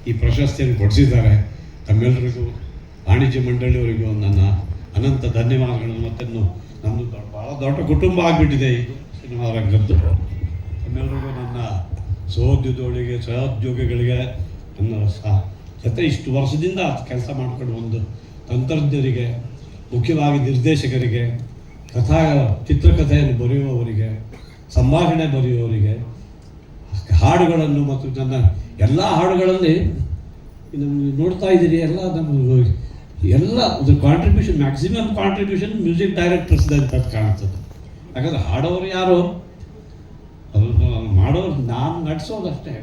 ಈ ಪ್ರಶಸ್ತಿಯನ್ನು ಕೊಡಿಸಿದ್ದಾರೆ. ತಮ್ಮೆಲ್ಲರಿಗೂ ವಾಣಿಜ್ಯ ಮಂಡಳಿಯವರಿಗೂ ನನ್ನ ಅನಂತ ಧನ್ಯವಾದಗಳು. ಮತ್ತು ನಮ್ಮದು ಭಾಳ ದೊಡ್ಡ ಕುಟುಂಬ ಆಗಿಬಿಟ್ಟಿದೆ ಈ ಸಿನಿಮಾ ರಂಗದ್ದು. ತಮ್ಮೆಲ್ಲರಿಗೂ ನನ್ನ ಸಹೋದ್ಯೋಗಿಗಳಿಗೆ ನನ್ನ ಜೊತೆ ಇಷ್ಟು ವರ್ಷದಿಂದ ಕೆಲಸ ಮಾಡ್ಕೊಂಡು ಒಂದು ತಂತ್ರಜ್ಞರಿಗೆ, ಮುಖ್ಯವಾಗಿ ನಿರ್ದೇಶಕರಿಗೆ, ಚಿತ್ರಕಥೆಯನ್ನು ಬರೆಯುವವರಿಗೆ, ಸಂಭಾಷಣೆ ಬರೆಯುವವರಿಗೆ, ಹಾಡುಗಳನ್ನು ಮತ್ತು ನನ್ನ ಎಲ್ಲ ಹಾಡುಗಳಲ್ಲಿ ನಮಗೆ ನೋಡ್ತಾ ಇದ್ದೀರಿ ಎಲ್ಲ ನಮ್ಮ ಎಲ್ಲ ಒಂದು ಕಾಂಟ್ರಿಬ್ಯೂಷನ್, ಮ್ಯಾಕ್ಸಿಮಮ್ ಕಾಂಟ್ರಿಬ್ಯೂಷನ್ ಮ್ಯೂಸಿಕ್ ಡೈರೆಕ್ಟರ್ಸ್ದೆ ಅಂತ ಕಾಣ್ತದೆ. ಯಾಕಂದರೆ ಹಾಡೋರು ಯಾರು, ಅದನ್ನು ಮಾಡೋರು ನಾನು ನಟಿಸೋದಷ್ಟೇ.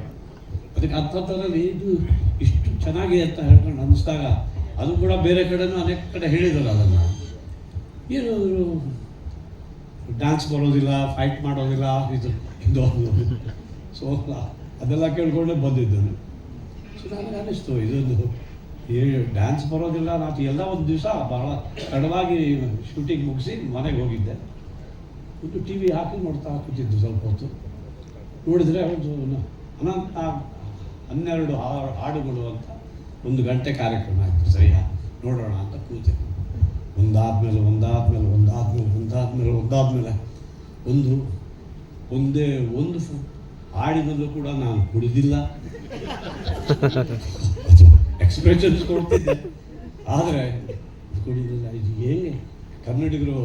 ಅದಕ್ಕೆ ಅಂಥದ್ರಲ್ಲಿ ಇದು ಇಷ್ಟು ಚೆನ್ನಾಗಿ ಅಂತ ಹೇಳ್ಕೊಂಡು ಅನ್ನಿಸ್ದಾಗ ಅದು ಕೂಡ ಬೇರೆ ಕಡೆನೂ ಅನೇಕ ಕಡೆ ಹೇಳಿದ್ದಾರೆ. ಅದನ್ನು ಏನು ಡ್ಯಾನ್ಸ್ ಬರೋದಿಲ್ಲ, ಫೈಟ್ ಮಾಡೋದಿಲ್ಲ, ಇದು ಸೊ ಅದೆಲ್ಲ ಕೇಳ್ಕೊಂಡೆ ಬಂದಿದ್ದನು. ಸೊ ನನಗೆ ಅನ್ನಿಸ್ತು ಇದೊಂದು ಡ್ಯಾನ್ಸ್ ಬರೋದಿಲ್ಲ. ನಾನು ಎಲ್ಲ ಒಂದು ದಿವಸ ಭಾಳ ತಡವಾಗಿ ಶೂಟಿಂಗ್ ಮುಗಿಸಿ ಮನೆಗೆ ಹೋಗಿದ್ದೆ. ಒಂದು ಟಿ ವಿ ಹಾಕಿ ನೋಡ್ತಾ ಕೂತಿದ್ದು. ಸ್ವಲ್ಪ ಹೊತ್ತು ನೋಡಿದರೆ ಒಂದು ಅನಂತ 12 ಹಾಡುಗಳು ಅಂತ 1 ಗಂಟೆ ಕಾರ್ಯಕ್ರಮ ಆಯಿತು. ಸರಿ ನೋಡೋಣ ಅಂತ ಕೂತೆ. ಒಂದಾದ್ಮೇಲೆ ಒಂದು ಹಾಡಿನಲ್ಲೂ ಕೂಡ ನಾನು ಕುಡಿದಿಲ್ಲ, ಎಕ್ಸ್ಪ್ರೆಷನ್ಸ್ ಕೊಡ್ತಿದ್ದೆ, ಆದರೆ ಕುಡಿದಿಲ್ಲ. ಇದು ಹೇಗೆ ಕನ್ನಡಿಗರು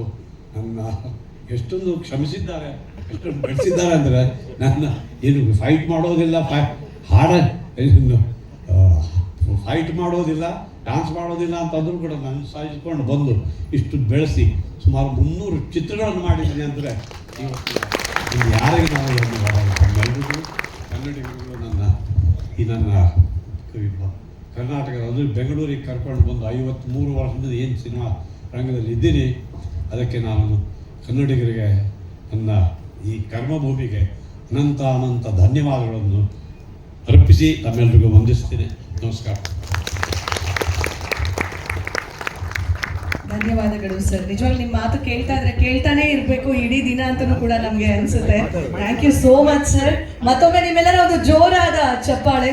ನನ್ನ ಎಷ್ಟೊಂದು ಕ್ಷಮಿಸಿದ್ದಾರೆ, ಎಷ್ಟೊಂದು ಬೆಳೆಸಿದ್ದಾರೆ ಅಂದರೆ ನನ್ನ ಏನು ಫೈಟ್ ಮಾಡೋದಿಲ್ಲ, ಫೈಟ್ ಮಾಡೋದಿಲ್ಲ, ಡ್ಯಾನ್ಸ್ ಮಾಡೋದಿಲ್ಲ ಅಂತಂದ್ರೂ ಕೂಡ ನಾನು ಸಾಧಿಸ್ಕೊಂಡು ಬಂದು ಇಷ್ಟು ಬೆಳೆಸಿ ಸುಮಾರು 300 ಚಿತ್ರಗಳನ್ನು ಮಾಡಿದ್ದೀನಿ. ಅಂದರೆ ಇವತ್ತು ಯಾರಿಗೆ ನಾವು ಎಲ್ಲರಿಗೂ ಕನ್ನಡಿಗರಿಗೂ ನನ್ನ ಕರ್ನಾಟಕದ ಅಂದರೆ ಬೆಂಗಳೂರಿಗೆ ಕರ್ಕೊಂಡು ಬಂದು 53 ವರ್ಷದಿಂದ ಏನು ಸಿನಿಮಾ ರಂಗದಲ್ಲಿ ಇದ್ದೀನಿ, ಅದಕ್ಕೆ ನಾನು ಕನ್ನಡಿಗರಿಗೆ, ನನ್ನ ಈ ಕರ್ಮಭೂಮಿಗೆ ಅನಂತ ಧನ್ಯವಾದಗಳನ್ನು ಅರ್ಪಿಸಿ ತಮ್ಮೆಲ್ಲರಿಗೂ ವಂದಿಸ್ತೀನಿ. ನಮಸ್ಕಾರ. ಧನ್ಯವಾದಗಳು ಸರ್. ನಿಜವಾಗ್ಲೂ ನಿಮ್ಮ ಮಾತು ಕೇಳ್ತಾನೆ ಇರಬೇಕು ಇಡೀ ದಿನ ಅಂತಲೂ ಕೂಡ ನಮಗೆ ಅನಿಸುತ್ತೆ. Thank you so much sir. ಮತ್ತೊಮ್ಮೆ ನಿಮ್ಮೆಲ್ಲರ ಒಂದು ಜೋರಾದ ಚಪ್ಪಾಳೆ.